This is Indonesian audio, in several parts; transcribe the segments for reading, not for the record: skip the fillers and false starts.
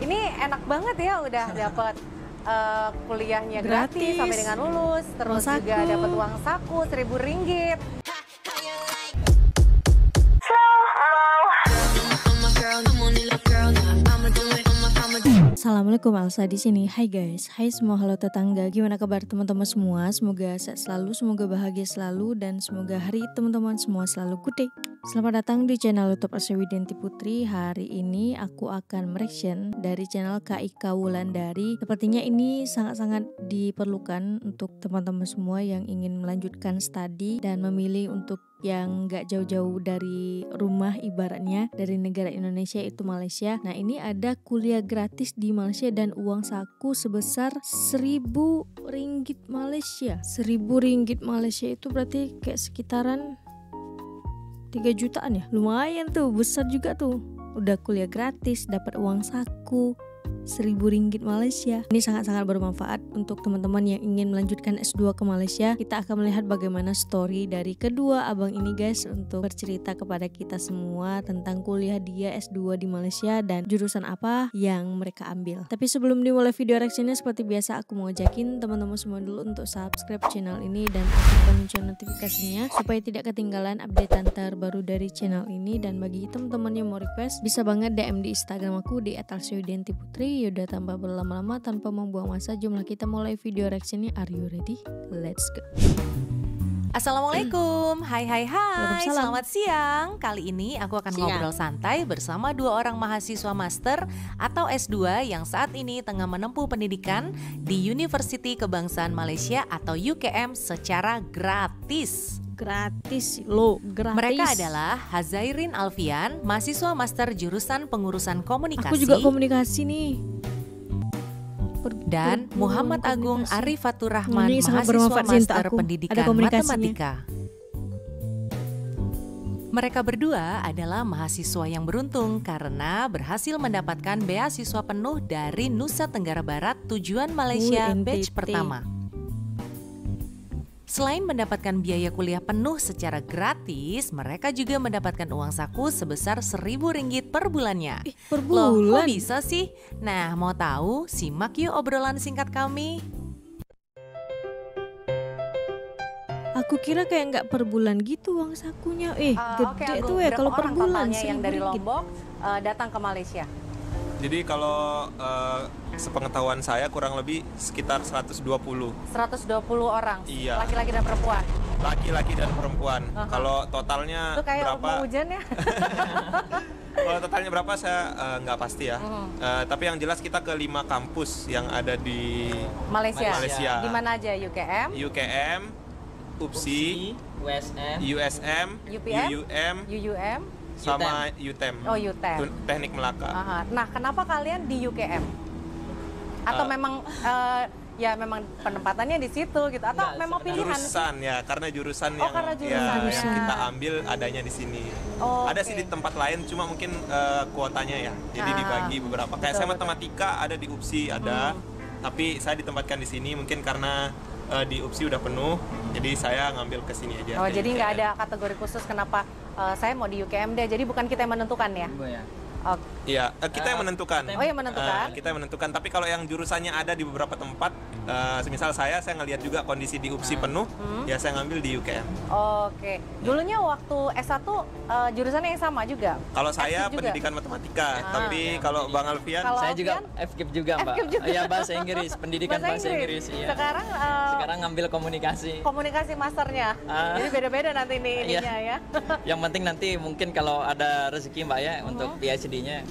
Ini enak banget ya, udah dapat kuliahnya gratis sampai dengan lulus, terus juga dapat uang saku Rp1.000. Assalamualaikum, Elsa di sini. Hai guys, hai semua, halo tetangga. Gimana kabar teman-teman semua? Semoga sehat selalu, semoga bahagia selalu, dan semoga hari teman-teman semua selalu good day. Selamat datang di channel YouTube Asya Widianti Putri. Hari ini aku akan mereaction dari channel KIK Wulandari. Sepertinya ini sangat-sangat diperlukan untuk teman-teman semua yang ingin melanjutkan studi dan memilih untuk yang gak jauh-jauh dari rumah, ibaratnya dari negara Indonesia itu Malaysia. Nah, ini ada kuliah gratis di Malaysia dan uang saku sebesar Rp1.000 Malaysia. Rp1.000 Malaysia itu berarti kayak sekitaran 3 jutaan ya. Lumayan tuh, besar juga tuh. Udah kuliah gratis, dapat uang saku Rp1.000 Malaysia. Ini sangat-sangat bermanfaat untuk teman-teman yang ingin melanjutkan S2 ke Malaysia. Kita akan melihat bagaimana story dari kedua abang ini guys, untuk bercerita kepada kita semua tentang kuliah dia S2 di Malaysia dan jurusan apa yang mereka ambil. Tapi sebelum dimulai video reaksinya, seperti biasa aku mau ajakin teman-teman semua dulu untuk subscribe channel ini dan aktifkan lonceng notifikasinya supaya tidak ketinggalan updatean terbaru dari channel ini. Dan bagi teman-teman yang mau request, bisa banget DM di Instagram aku di @asyawidiantiputri. Yaudah, tanpa berlama-lama, tanpa membuang masa, jumlah kita mulai video reaction-nya. Are you ready? Let's go. Assalamualaikum, hai, selamat siang. Kali ini aku akan ngobrol santai bersama dua orang mahasiswa master atau S2 yang saat ini tengah menempuh pendidikan di University Kebangsaan Malaysia atau UKM secara gratis. Gratis. Mereka adalah Hazairin Alfian, mahasiswa master jurusan pengurusan komunikasi. Aku juga komunikasi nih. Dan Muhammad Agung Arifatur Rahman, mahasiswa master pendidikan matematika. Mereka berdua adalah mahasiswa yang beruntung karena berhasil mendapatkan beasiswa penuh dari Nusa Tenggara Barat tujuan Malaysia batch pertama. Selain mendapatkan biaya kuliah penuh secara gratis, mereka juga mendapatkan uang saku sebesar Rp1.000 per bulannya. Per bulan? Loh, kok bisa sih? Nah, mau tahu? Simak yuk obrolan singkat kami. Aku kira kayak nggak per bulan gitu uang sakunya. Gede tuh ya kalau per bulan. Yang dari Lombok datang ke Malaysia. Jadi kalau sepengetahuan saya kurang lebih sekitar 120 orang, iya. Laki-laki dan perempuan. Laki-laki dan perempuan. Kalau totalnya itu kayak berapa? Mau hujan ya? Kalau totalnya berapa saya nggak pasti ya. Tapi yang jelas kita ke 5 kampus yang ada di Malaysia. Di mana aja? UKM, UPSI, USM, UUM, sama UTEM. Oh, UTEM. Teknik Melaka. Nah, kenapa kalian di UKM? Atau memang ya memang penempatannya di situ gitu, atau memang pilihan? Jurusan ya, karena jurusan yang jurusan kita ambil adanya di sini. Ada sih di tempat lain, cuma mungkin kuotanya ya. Jadi dibagi beberapa. Kayak saya matematika ada di UPSI ada, tapi saya ditempatkan di sini mungkin karena di UPSI udah penuh, jadi saya ngambil ke sini aja. Oh, jadi nggak ada kategori khusus kenapa saya mau di UKM deh. Jadi bukan kita yang menentukan ya? Iya, kita yang menentukan. Oh, yang menentukan? Kita yang menentukan. Tapi kalau yang jurusannya ada di beberapa tempat, misal saya ngelihat juga kondisi di UPSI penuh, ya saya ngambil di UKM. Oke. Dulunya waktu S1 jurusannya yang sama juga? Kalau saya pendidikan matematika, tapi kalau Bang Alfian, saya juga FKIP juga, Mbak. Iya, bahasa Inggris, pendidikan bahasa Inggris. Iya. Sekarang ngambil komunikasi. Komunikasi masternya. Jadi beda-beda nanti ininya ya. Yang penting nanti mungkin kalau ada rezeki Mbak ya untuk PhD-nya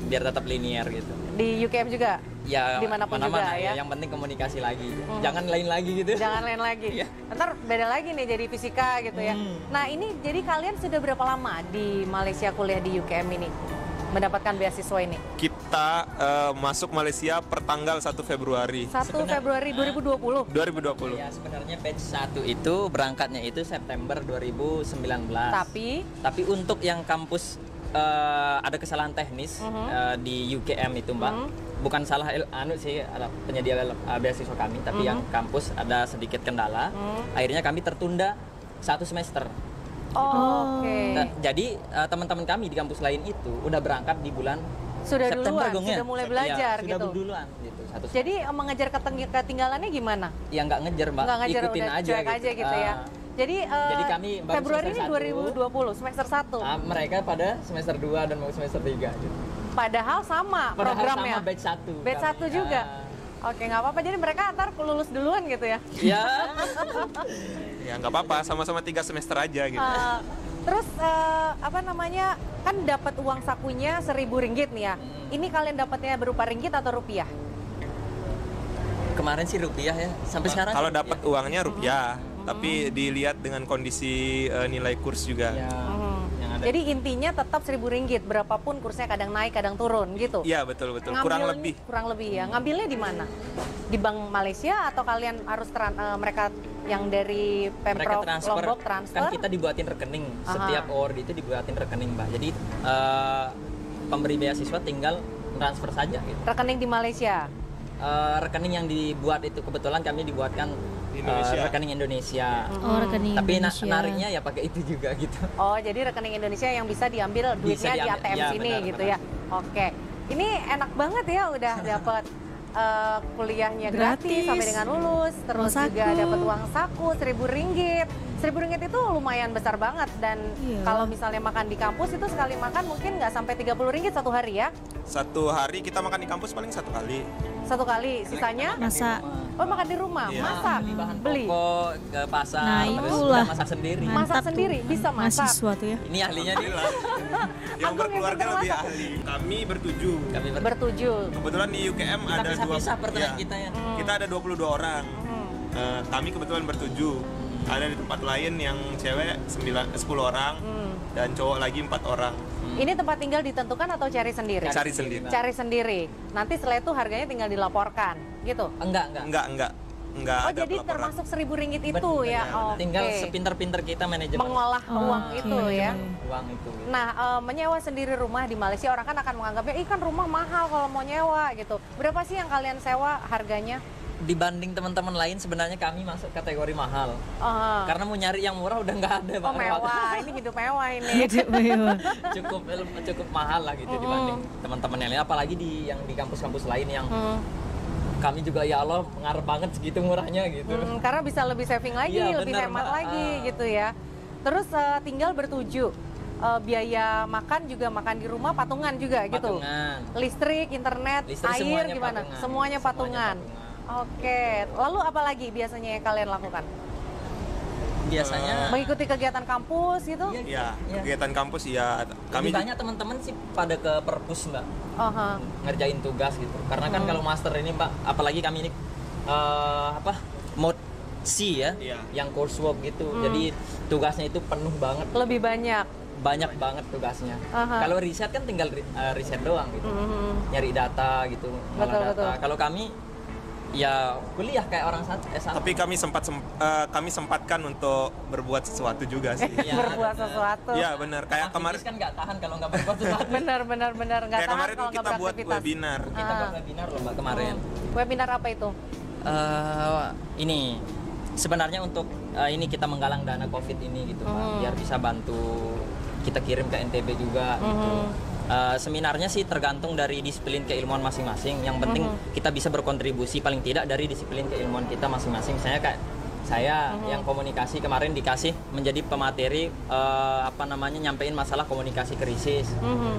biar tetap linear gitu. Di UKM juga? Ya, dimanapun juga ya? Yang penting komunikasi lagi. Jangan lain lagi gitu. Jangan lain lagi. Ntar beda lagi nih jadi fisika gitu ya. Nah, ini jadi kalian sudah berapa lama di Malaysia kuliah di UKM ini? Mendapatkan beasiswa ini? Kita masuk Malaysia per tanggal 1 Februari. 1 Februari 2020? 2020. Ya, sebenarnya batch 1 itu berangkatnya itu September 2019. Tapi untuk yang kampus ada kesalahan teknis di UKM itu Mbak, bukan salah sih ada penyedia beasiswa kami, tapi yang kampus ada sedikit kendala, akhirnya kami tertunda 1 semester. Oke. Jadi teman-teman kami di kampus lain itu udah berangkat di bulan Sudah September duluan, sudah mulai belajar ya, gitu. Sudah duluan gitu. Jadi mengejar ketinggalannya gimana? Ya nggak ngejar Mbak, nggak ngejar, ikutin udah aja cuek aja gitu ya. Jadi kami baru Februari ini 2020 semester 1. Mereka pada semester 2 dan mau semester 3 gitu. Padahal sama programnya. Sama batch 1. Batch 1 juga. Oke, nggak apa-apa. Jadi mereka antar lulus duluan gitu ya? Iya. Ya nggak apa-apa, sama-sama 3 semester aja gitu. Terus apa namanya, kan dapat uang sakunya 1.000 ringgit nih ya. Ini kalian dapatnya berupa ringgit atau rupiah? Kemarin sih rupiah ya, sampai sekarang. Kalau dapat uangnya rupiah, tapi dilihat dengan kondisi nilai kurs juga. Ya, yang ada. Jadi intinya tetap 1.000 ringgit, berapapun kursnya kadang naik, kadang turun gitu. Iya betul. Kurang lebih ya. Ngambilnya di mana? Di Bank Malaysia atau kalian harus mereka yang dari Pemprov Lombok transfer? Kan kita dibuatin rekening, setiap award itu dibuatin rekening Mbak. Jadi pemberi beasiswa tinggal transfer saja gitu. Rekening di Malaysia? Rekening yang dibuat itu kebetulan kami dibuatkan rekening Indonesia. Oh, rekening Tapi Indonesia. nariknya ya pakai itu juga gitu. Oh, jadi rekening Indonesia yang bisa diambil duitnya di ATM ya, sini benar, gitu benar. ya. Oke. Ini enak banget ya udah dapat kuliahnya gratis sampai dengan lulus, terus juga dapat uang saku 1.000 ringgit. 1.000 ringgit itu lumayan besar banget dan kalau misalnya makan di kampus itu sekali makan mungkin nggak sampai 30 ringgit satu hari ya? Satu hari kita makan di kampus paling 1 kali. Satu kali, sisanya? Masak. Oh, makan di rumah, masak, Beli bahan beli. pokok ke pasar, Nah, terus itulah. udah masak sendiri. Masak sendiri, bisa masak. Mahasiswa tuh ya. Ini ahlinya nih. Yang berkeluarga lebih ahli. Kami bertujuh. Bertujuh. Kebetulan di UKM Kita ada pisah-pisah pertemuan kita ya. Kita ada 22 orang. Kami kebetulan bertujuh. Ada di tempat lain yang cewek 10 orang dan cowok lagi 4 orang. Ini tempat tinggal ditentukan atau cari sendiri? Cari sendiri. Cari sendiri. Nanti setelah itu harganya tinggal dilaporkan, gitu? Enggak. Enggak Oh, ada jadi pelaporan. termasuk 1.000 ringgit itu ya? Oke. Tinggal sepinter-pinter kita manajemen mengolah uang itu ya. uang itu. Nah, menyewa sendiri rumah di Malaysia orang kan akan menganggapnya, kan rumah mahal kalau mau nyewa gitu. Berapa sih yang kalian sewa harganya? Dibanding teman-teman lain sebenarnya kami masuk kategori mahal. Karena mau nyari yang murah udah nggak ada. Oh, mewah. Ini hidup mewah ini. cukup mahal lah gitu dibanding teman-teman yang lain. Apalagi yang di kampus-kampus lain yang kami juga ya Allah mengarep banget segitu murahnya gitu. Karena bisa lebih saving lagi, Iya, lebih bener, hemat Mbak. lagi gitu ya. Terus tinggal bertujuh. Biaya makan juga makan di rumah patungan juga gitu. Patungan. Listrik, internet, air semuanya gimana? patungan. Semuanya patungan. Oke. Lalu apa lagi biasanya yang kalian lakukan? Biasanya Mengikuti kegiatan kampus gitu? Iya, kegiatan kampus ya. kami banyak teman-teman sih pada ke perpus Mbak. Ngerjain tugas gitu. Karena kan kalau master ini Mbak, apalagi kami ini mode C ya, yang coursework gitu. Jadi tugasnya itu penuh banget. Lebih banyak. Banyak banget tugasnya. Kalau riset kan tinggal riset doang gitu. Nyari data gitu, ngolah data. Kalau kami ya kuliah kayak orang S1. Tapi kami sempatkan untuk berbuat sesuatu juga sih. Berbuat sesuatu. Iya benar. Kayak kemarin kan nggak tahan kalau nggak berbuat sesuatu. benar nggak kayak tahan kemarin kalau nggak kita buat beraktivitas. webinar. Kita buat webinar loh Mbak kemarin. Webinar apa itu? Ini sebenarnya untuk ini kita menggalang dana COVID ini gitu Mbak, biar bisa bantu kita kirim ke NTB juga gitu. Seminarnya sih tergantung dari disiplin keilmuan masing-masing. Yang penting kita bisa berkontribusi paling tidak dari disiplin keilmuan kita masing-masing. Saya yang komunikasi kemarin dikasih menjadi pemateri nyampein masalah komunikasi krisis.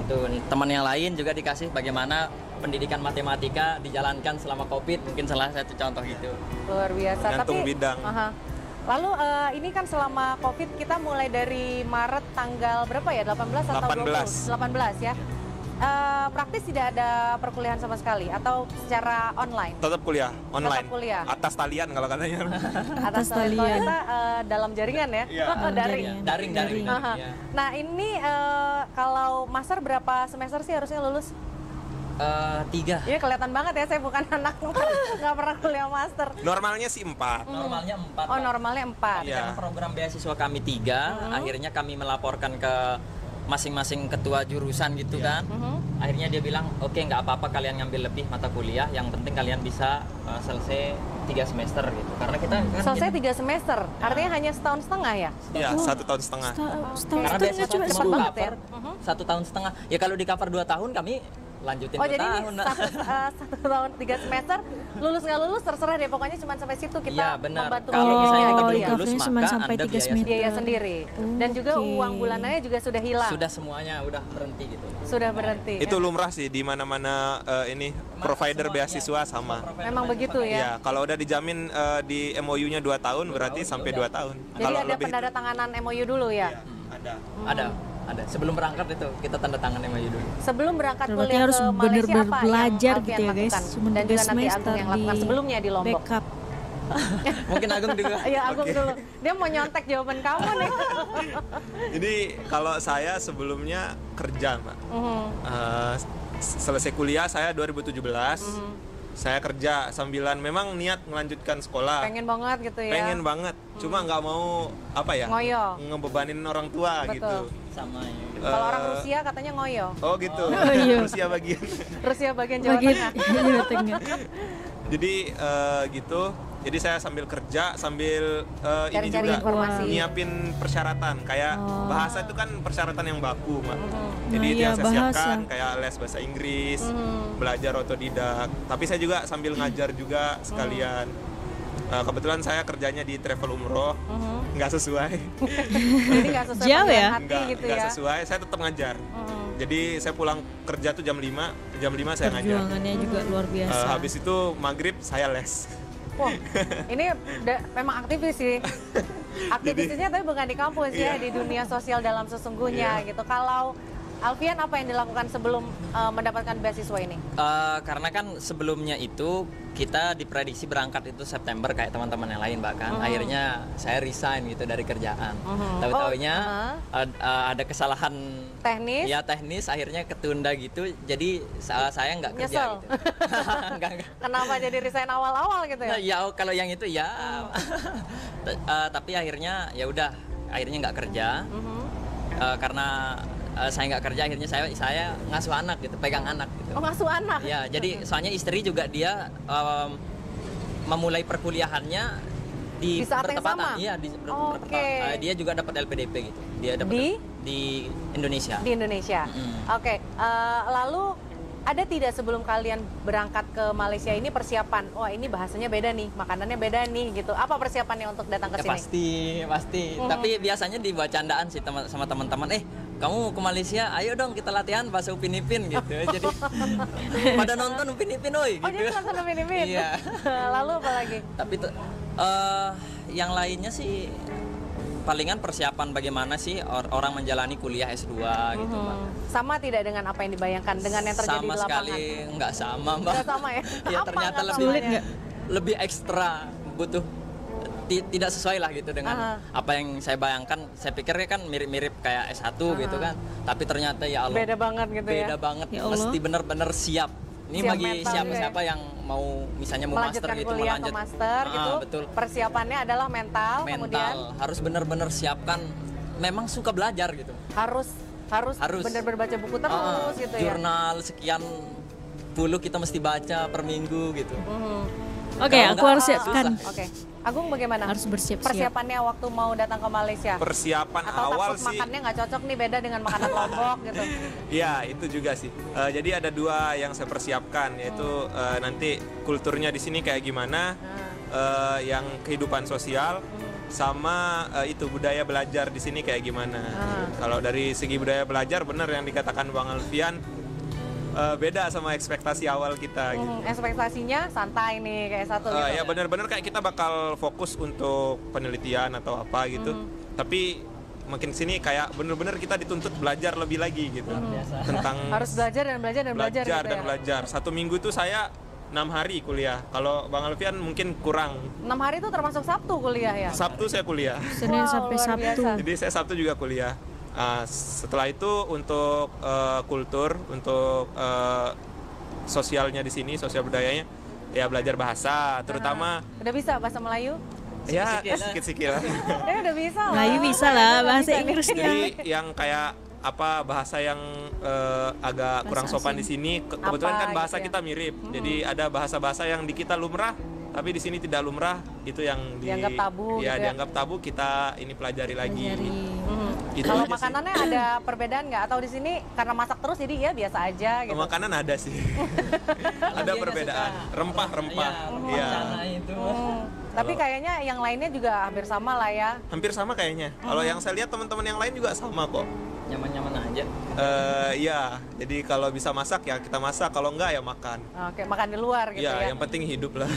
Itu teman yang lain juga dikasih bagaimana pendidikan matematika dijalankan selama COVID, mungkin salah satu contoh gitu. Luar biasa. Tergantung bidang. Lalu ini kan selama COVID kita mulai dari Maret tanggal berapa ya? 18 atau 20? 18 ya. Praktis tidak ada perkuliahan sama sekali atau secara online? Tetap kuliah online. Tetap kuliah. Atas talian kalau katanya. Atas talian. Kalau kita dalam jaringan ya? Daring. Ya. Nah ini kalau master berapa semester sih harusnya lulus? 3. Iya kelihatan banget ya, saya bukan anak nggak pernah kuliah master. Normalnya sih 4. Normalnya 4. Oh normalnya 4. Tapi karena program beasiswa kami 3, akhirnya kami melaporkan ke masing-masing ketua jurusan gitu kan. Akhirnya dia bilang, oke nggak apa-apa kalian ngambil lebih mata kuliah, yang penting kalian bisa selesai 3 semester gitu. Karena kita kan selesai 3 semester, artinya hanya setahun setengah ya? Iya, 1 tahun setengah. Karena beasiswa cuma cepat banget ya. 1 tahun setengah. Ya kalau di cover 2 tahun kami lanjutin 2 jadi tahun. ini satu tahun 3 semester, lulus nggak lulus terserah deh, pokoknya cuma sampai situ kita Iya, benar. membantu. Kalau misalnya kita belum iya. lulus, Cuma maka sampai Anda 3 semester. biaya sendiri. Dan juga uang bulanannya juga sudah hilang. Sudah semuanya udah berhenti gitu. Sudah berhenti. Itu lumrah sih di mana-mana ini provider beasiswa sama. Memang begitu ya. Ya, kalau udah dijamin di MOU-nya 2 tahun berarti sampai 2 tahun. Jadi Kalau ada lebih penandatanganan MOU dulu ya. Ada. Sebelum berangkat itu kita tanda tangan MOU dulu. Sebelum berangkat Berarti kuliah harus ke Malaysia bener-bener apa belajar yang gitu ya, Alfian guys. lakukan? Cuma Dan 3 juga nanti Agung semester yang lakukan di sebelumnya di Lombok. backup. Mungkin Agung juga. Iya, Agung dulu. Dia mau nyontek jawaban kamu nih. Jadi kalau saya sebelumnya kerja, Mbak. Selesai kuliah saya 2017. Saya kerja sambilan memang niat melanjutkan sekolah. Pengen banget gitu ya. Pengen banget. Cuma nggak mau ngoyo. ngebebanin orang tua. Betul. Gitu. Sama ya. Kalau orang Rusia katanya ngoyo. Oh gitu. Iya. Rusia bagian. Rusia bagian Jawa Tengah. Jawa Tengah. Jadi gitu. Jadi saya sambil kerja, sambil ini Cari-cari juga informasi. nyiapin persyaratan. Kayak bahasa itu kan persyaratan yang baku, Mbak. Jadi Nah, itu iya, yang saya bahasa. siapkan kayak les bahasa Inggris, belajar otodidak. Tapi saya juga sambil ngajar juga sekalian. Kebetulan saya kerjanya di travel umroh, nggak sesuai. Jadi nggak sesuai Jauh panggilan ya? hati gitu Nggak ya. sesuai, saya tetap ngajar. Jadi saya pulang kerja tuh jam 5 saya ngajar. Perjuangannya juga luar biasa. Habis itu maghrib saya les. Wah, ini memang aktivis sih. Aktivisnya tapi bukan di kampus ya, di dunia sosial dalam sesungguhnya gitu. Kalau Alfian apa yang dilakukan sebelum mendapatkan beasiswa ini? Karena kan sebelumnya itu kita diprediksi berangkat itu September kayak teman-teman yang lain bahkan. Akhirnya saya resign gitu dari kerjaan. Tahu-taunya ada kesalahan Teknis? Ya teknis, akhirnya ketunda gitu. Jadi saya nggak kerja. Nyesel? Gitu. Enggak. Kenapa jadi resign awal-awal gitu ya? Nah, ya kalau yang itu ya. Tapi akhirnya ya udah, akhirnya nggak kerja. Karena saya nggak kerja, akhirnya saya ngasuh anak gitu, pegang anak gitu. Oh, ngasuh anak? Ya, jadi soalnya istri juga dia memulai perkuliahannya di saat yang bertepatan. sama? Iya, di bertepatan. Dia juga dapat LPDP gitu. Dia dapat di Indonesia. Di Indonesia. Oke. Lalu ada tidak sebelum kalian berangkat ke Malaysia ini persiapan? Wah, ini bahasanya beda nih, makanannya beda nih gitu. Apa persiapannya untuk datang ke Ya, sini? pasti. Tapi biasanya dibawa candaan sih sama teman-teman. Kamu ke Malaysia, ayo dong kita latihan bahasa Upin Ipin gitu. Jadi pada nonton Upin Ipin, oi. Oh, gitu. jadi nonton Upin Ipin? Iya. Lalu apa lagi? Tapi yang lainnya sih palingan persiapan bagaimana sih orang menjalani kuliah S2 gitu, Mbak. Sama tidak dengan apa yang dibayangkan dengan yang terjadi Sama di lapangan? sekali nggak sama, Mbak. Nggak sama ya? Ya Apa ternyata nggak Sulit samanya? nggak? lebih ekstra, butuh tidak sesuai lah gitu dengan apa yang saya bayangkan. Saya pikirnya kan mirip-mirip kayak S1 gitu kan. Tapi ternyata ya Allah. Beda banget gitu ya? Beda banget. Ya Allah. Mesti benar-benar siap. Ini Siap bagi mental siapa-siapa yang mau misalnya mau master melanjutkan gitu, kuliah ke master gitu. Betul. Persiapannya adalah mental, kemudian Harus benar-benar siapkan. Memang suka belajar gitu. harus benar-benar baca buku terus gitu ya. Jurnal sekian puluh kita mesti baca per minggu gitu. Oke, Kalau aku nggak, harus siapkan. Oke. Agung bagaimana? Harus bersiap-siap. Persiapannya waktu mau datang ke Malaysia. Persiapan Atau awal takut sih. makannya nggak cocok nih, beda dengan makanan Lombok gitu. Iya, itu juga sih. Jadi ada 2 yang saya persiapkan, yaitu nanti kulturnya di sini kayak gimana, yang kehidupan sosial, sama itu budaya belajar di sini kayak gimana. Kalau dari segi budaya belajar, benar yang dikatakan Bang Alfian, beda sama ekspektasi awal kita. Gitu. Ekspektasinya santai nih kayak satu gitu. Ya benar-benar kayak kita bakal fokus untuk penelitian atau apa gitu. Tapi makin sini kayak benar-benar kita dituntut belajar lebih lagi gitu. Tentang Harus belajar dan belajar dan belajar gitu ya. belajar. 1 minggu itu saya 6 hari kuliah. Kalau Bang Alfian mungkin kurang. 6 hari itu termasuk Sabtu kuliah ya? Sabtu saya kuliah. Senin Wow, sampai luar Sabtu. biasa. Jadi saya Sabtu juga kuliah. Setelah itu untuk kultur, untuk sosialnya di sini, sosial budayanya, ya belajar bahasa, terutama Udah bisa bahasa Melayu? ya sedikit-sedikit lah. Ya udah bisa lah. Melayu bisa lah, bahasa Bisa nih. Inggrisnya. Jadi yang kayak apa bahasa yang agak kurang sopan di sini, kebetulan kan Apa bahasa gitu ya? kita mirip. Jadi ada bahasa-bahasa yang di kita lumrah, tapi di sini tidak lumrah, itu yang Dianggap tabu ya, gitu ya? dianggap tabu, kita ini pelajari lagi. Kalau makanannya ada perbedaan nggak? Atau di sini karena masak terus jadi ya biasa aja gitu? Makanan ada sih. Ada perbedaan. Rempah-rempah. Iya. Tapi kayaknya yang lainnya juga hampir sama lah ya. Hampir sama kayaknya. Kalau yang saya lihat teman-teman yang lain juga sama kok. Nyaman-nyaman aja. Iya, jadi kalau bisa masak ya kita masak, kalau enggak ya makan. Oke, makan di luar gitu ya. Yang penting hidup lah.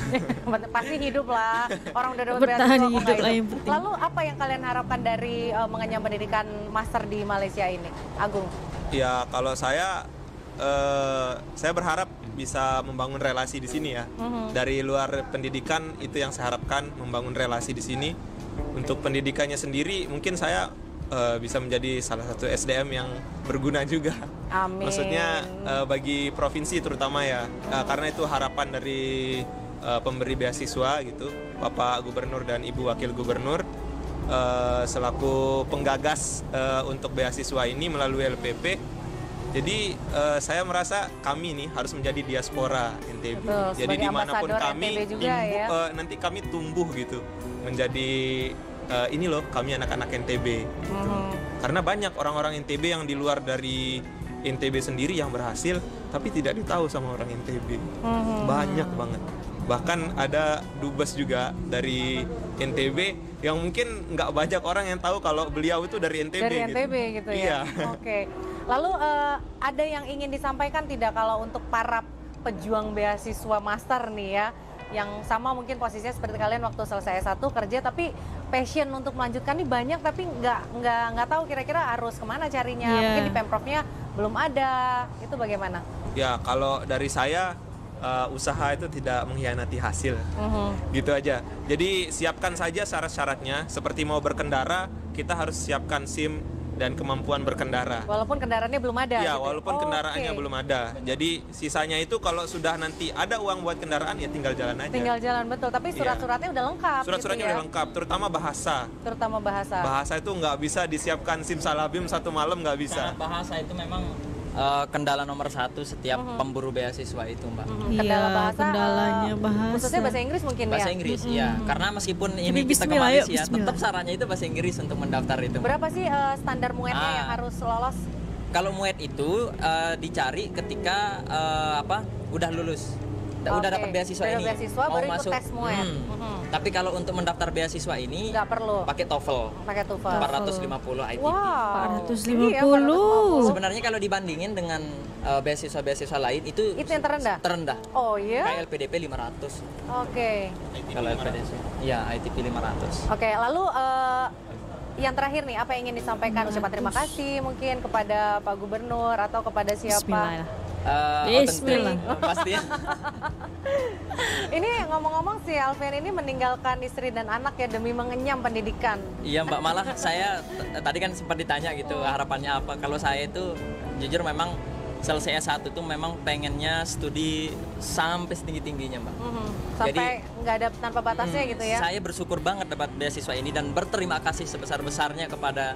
Pasti hidup lah. Orang udah dapat bertahan hidup lah yang penting. Lalu apa yang kalian harapkan dari mengenyam pendidikan master di Malaysia ini, Agung? Ya, kalau saya berharap bisa membangun relasi di sini ya. Dari luar pendidikan itu yang saya harapkan, membangun relasi di sini. Untuk pendidikannya sendiri mungkin saya bisa menjadi salah satu SDM yang berguna juga. Amin. Maksudnya bagi provinsi terutama ya, karena itu harapan dari pemberi beasiswa gitu, Bapak Gubernur dan Ibu Wakil Gubernur selaku penggagas untuk beasiswa ini melalui LPP. Jadi saya merasa kami nih harus menjadi diaspora NTB. Betul, jadi dimanapun kami nanti kami tumbuh gitu menjadi ini loh kami anak-anak NTB gitu. Karena banyak orang-orang NTB yang di luar dari NTB sendiri yang berhasil tapi tidak ditahu sama orang NTB. Banyak banget. Bahkan ada dubes juga dari NTB yang mungkin nggak banyak orang yang tahu kalau beliau itu dari NTB. Dari NTB gitu ya. Iya. Oke. Lalu ada yang ingin disampaikan tidak kalau untuk para pejuang beasiswa master nih ya, yang sama mungkin posisinya seperti kalian waktu selesai S1 kerja tapi passion untuk melanjutkan ini banyak tapi nggak tahu kira-kira harus kemana carinya. Mungkin di Pemprovnya belum ada. Itu bagaimana? Ya, kalau dari saya usaha itu tidak mengkhianati hasil. Gitu aja. Jadi siapkan saja syarat-syaratnya. Seperti mau berkendara, kita harus siapkan SIM dan kemampuan berkendara. Walaupun kendaraannya belum ada. Ya, gitu. walaupun kendaraannya belum ada. Jadi sisanya itu kalau sudah nanti ada uang buat kendaraan ya tinggal jalan aja. Tinggal jalan, betul. Tapi surat-suratnya udah lengkap. Surat-suratnya gitu ya? udah lengkap, terutama bahasa. Bahasa itu nggak bisa disiapkan simsalabim satu malam, nggak bisa. Karena bahasa itu memang kendala nomor satu setiap pemburu beasiswa itu, Mbak. Kendala bahasa. Kendalanya bahasa. Khususnya bahasa Inggris mungkin ya. Bahasa Inggris, iya. Karena meskipun ini kita ke Malaysia, tetap syaratnya itu bahasa Inggris untuk mendaftar itu. Berapa sih standar muetnya yang harus lolos? Kalau muet itu dicari ketika udah lulus. Udah dapat beasiswa ini. Mau masuk tes muet. Tapi kalau untuk mendaftar beasiswa ini nggak perlu. Pakai TOEFL. 450 ITP. Wow. 450. Sebenarnya kalau dibandingin dengan beasiswa-beasiswa lain itu yang terendah. Terendah. Oh iya. Kayak LPDP 500. Oke. Kalau LPDP. Iya, ITP 500. Oke, lalu yang terakhir nih, apa yang ingin disampaikan? Ucapan terima kasih mungkin kepada Pak Gubernur atau kepada siapa? Bismillah. Bismillah. Pasti. Ini ngomong-ngomong si Alfian ini meninggalkan istri dan anak ya demi mengenyam pendidikan. Iya Mbak, malah saya tadi kan sempat ditanya gitu harapannya apa. Kalau saya itu jujur memang selesai S1 itu memang pengennya studi sampai setinggi-tingginya Mbak. Sampai nggak ada tanpa batasnya gitu ya. Saya bersyukur banget dapat beasiswa ini dan berterima kasih sebesar-besarnya kepada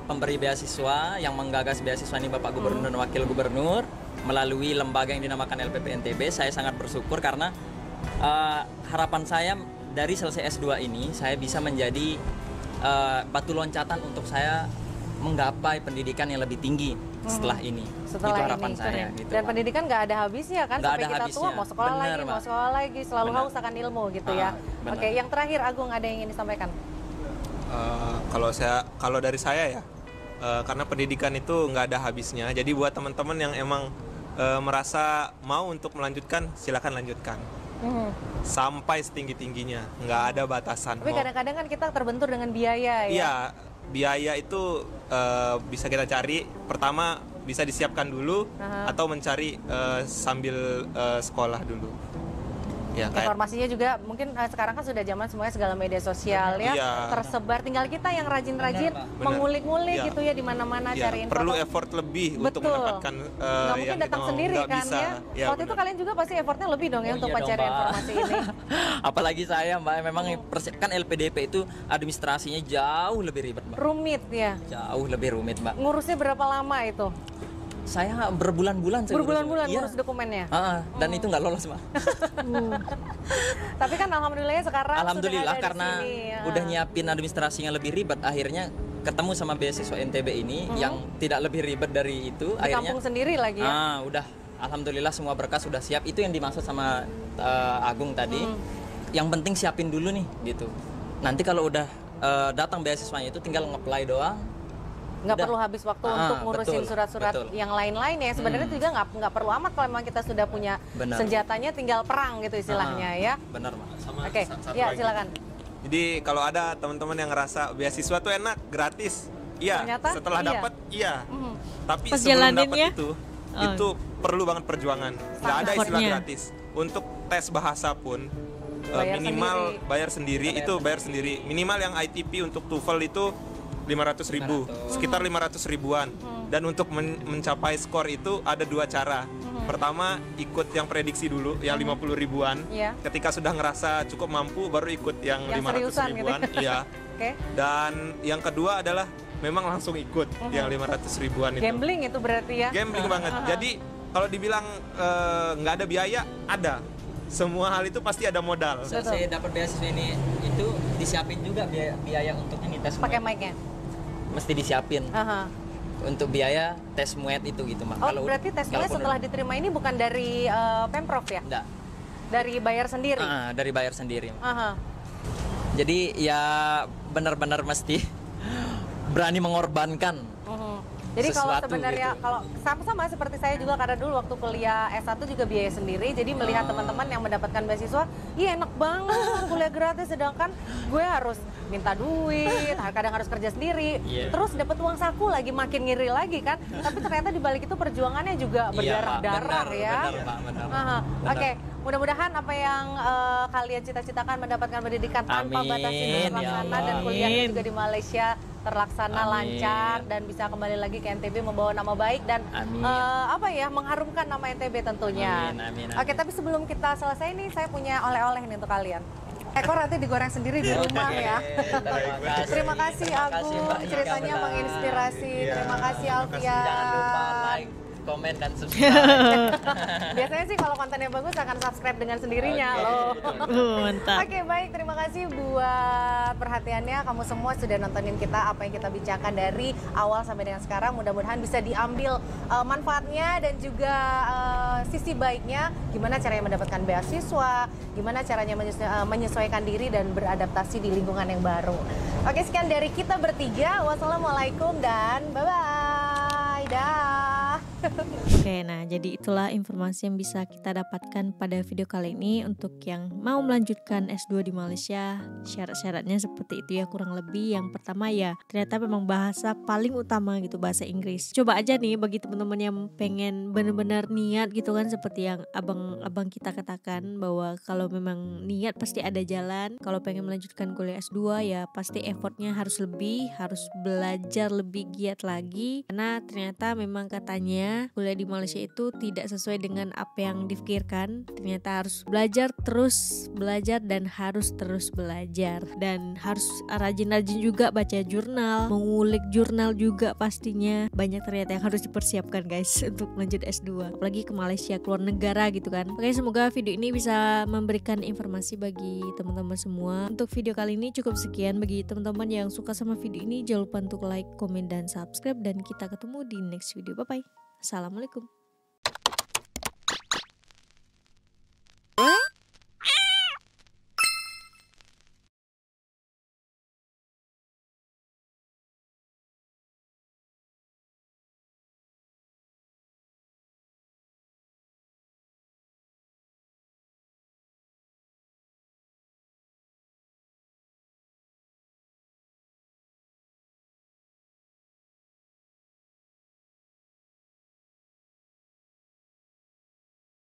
pemberi beasiswa yang menggagas beasiswa ini Bapak Gubernur dan Wakil Gubernur melalui lembaga yang dinamakan LPP NTB. Saya sangat bersyukur karena harapan saya dari selesai S2 ini saya bisa menjadi batu loncatan untuk saya menggapai pendidikan yang lebih tinggi setelah ini. Itu harapan saya. Gitu, dan pendidikan nggak ada habisnya kan, sampai kita tua mau sekolah lagi, mau sekolah lagi, selalu haus akan ilmu gitu ya. Oke, yang terakhir Agung ada yang ingin disampaikan? Kalau dari saya ya, karena pendidikan itu nggak ada habisnya. Jadi buat teman-teman yang emang merasa mau untuk melanjutkan, silakan lanjutkan. Sampai setinggi-tingginya, nggak ada batasan. Tapi kadang-kadang kan kita terbentur dengan biaya ya. Iya, biaya itu bisa kita cari. Pertama bisa disiapkan dulu atau mencari sambil sekolah dulu. Ya, informasinya juga mungkin sekarang kan sudah zaman semuanya segala media sosial ya, tersebar. Tinggal kita yang rajin-rajin mengulik-ngulik gitu ya di mana-mana cari info. Perlu effort lebih untuk mendapatkan nggak mungkin datang sendiri kan bisa. Ya. Waktu itu kalian juga pasti effortnya lebih dong ya untuk mencari informasi ini. Apalagi saya Mbak, memang kan LPDP itu administrasinya jauh lebih ribet Mbak. Rumit ya. Jauh lebih rumit Mbak. Ngurusnya berapa lama itu? Saya berbulan-bulan ngurus dokumennya. Dan itu nggak lolos Mbak. Tapi kan alhamdulillah sekarang alhamdulillah sudah karena udah nyiapin administrasinya lebih ribet, akhirnya ketemu sama beasiswa NTB ini yang tidak lebih ribet dari itu. Di akhirnya kampung sendiri lagi ya? Udah, alhamdulillah semua berkas sudah siap. Itu yang dimaksud sama Agung tadi. Yang penting siapin dulu nih gitu. Nanti kalau udah datang beasiswanya itu tinggal nge-apply doang. Nggak perlu habis waktu untuk ngurusin surat-surat yang lain-lain ya. Sebenarnya juga nggak perlu amat kalau memang kita sudah punya senjatanya, tinggal perang gitu istilahnya ya. Benar, Mak. Oke, ya silakan. Jadi kalau ada teman-teman yang ngerasa beasiswa tuh enak, gratis, iya. Ternyata, setelah dapat, iya. Tapi Pas sebelum dapat ya? itu perlu banget perjuangan. Nggak ada istilah gratis. Untuk tes bahasa pun minimal bayar sendiri. Itu bayar sendiri. Minimal yang ITP untuk TOEFL itu 500.000, sekitar 500 ribuan. Dan untuk mencapai skor itu ada 2 cara. Pertama, ikut yang prediksi dulu, yang 50 ribuan. Ketika sudah ngerasa cukup mampu, baru ikut yang 500 ribuan. Gitu. Iya. Dan yang kedua adalah memang langsung ikut yang 500 ribuan itu. Gambling itu berarti ya? Gambling banget. Jadi kalau dibilang nggak ada biaya, ada. Semua hal itu pasti ada modal. Saya dapat beasiswa ini itu disiapin juga biaya untuk ini tes. Pakai mic-nya? Mesti disiapin. Untuk biaya tes muet itu gitu, Mak. Oh, berarti tes muet setelah diterima ini bukan dari Pemprov ya? Enggak. Dari bayar sendiri? Dari bayar sendiri. Jadi ya benar-benar mesti berani mengorbankan. Jadi kalau sebenarnya gitu. Kalau sama seperti saya juga, karena dulu waktu kuliah S1 juga biaya sendiri. Jadi melihat teman-teman yang mendapatkan beasiswa, iya enak banget kuliah gratis, sedangkan gue harus minta duit, kadang harus kerja sendiri, terus dapat uang saku lagi, makin ngiri lagi kan. Tapi ternyata di balik itu perjuangannya juga berdarah-darah ya. Benar. Oke, mudah-mudahan apa yang kalian cita-citakan, mendapatkan pendidikan tanpa batas ini terlaksana, dan kuliahnya juga di Malaysia terlaksana lancar dan bisa kembali lagi ke NTB membawa nama baik dan mengharumkan nama NTB tentunya. Oke, tapi sebelum kita selesai nih, saya punya oleh-oleh nih untuk kalian. Ekor nanti digoreng sendiri di rumah ya. Terima kasih Agung, ceritanya menginspirasi. Terima kasih Alfian. Jangan lupa like, komen, dan subscribe. Biasanya sih kalau kontennya bagus akan subscribe dengan sendirinya loh. Mantap. Oke, baik, terima kasih buat perhatiannya. Kamu semua sudah nontonin kita, apa yang kita bicarakan dari awal sampai dengan sekarang. Mudah-mudahan bisa diambil manfaatnya dan juga sisi baiknya. Gimana caranya mendapatkan beasiswa, gimana caranya menyesuaikan diri dan beradaptasi di lingkungan yang baru. Oke, sekian dari kita bertiga. Wassalamualaikum dan bye-bye. Dah. Oke, nah jadi itulah informasi yang bisa kita dapatkan pada video kali ini. Untuk yang mau melanjutkan S2 di Malaysia, syarat-syaratnya seperti itu ya, kurang lebih. Yang pertama ya, ternyata memang bahasa paling utama gitu, bahasa Inggris. Coba aja nih bagi teman-teman yang pengen benar-benar niat gitu kan, seperti yang abang kita katakan, bahwa kalau memang niat pasti ada jalan. Kalau pengen melanjutkan kuliah S2 ya pasti effortnya harus lebih, harus belajar lebih giat lagi. Karena ternyata memang katanya kuliah di Malaysia itu tidak sesuai dengan apa yang dipikirkan. Ternyata harus belajar, terus belajar, dan harus terus belajar. Dan harus rajin-rajin juga baca jurnal, mengulik jurnal juga pastinya. Banyak ternyata yang harus dipersiapkan guys untuk lanjut S2, apalagi ke Malaysia, keluar negara gitu kan. Oke, semoga video ini bisa memberikan informasi bagi teman-teman semua. Untuk video kali ini cukup sekian. Bagi teman-teman yang suka sama video ini, jangan lupa untuk like, komen, dan subscribe. Dan kita ketemu di next video. Bye bye. Assalamualaikum.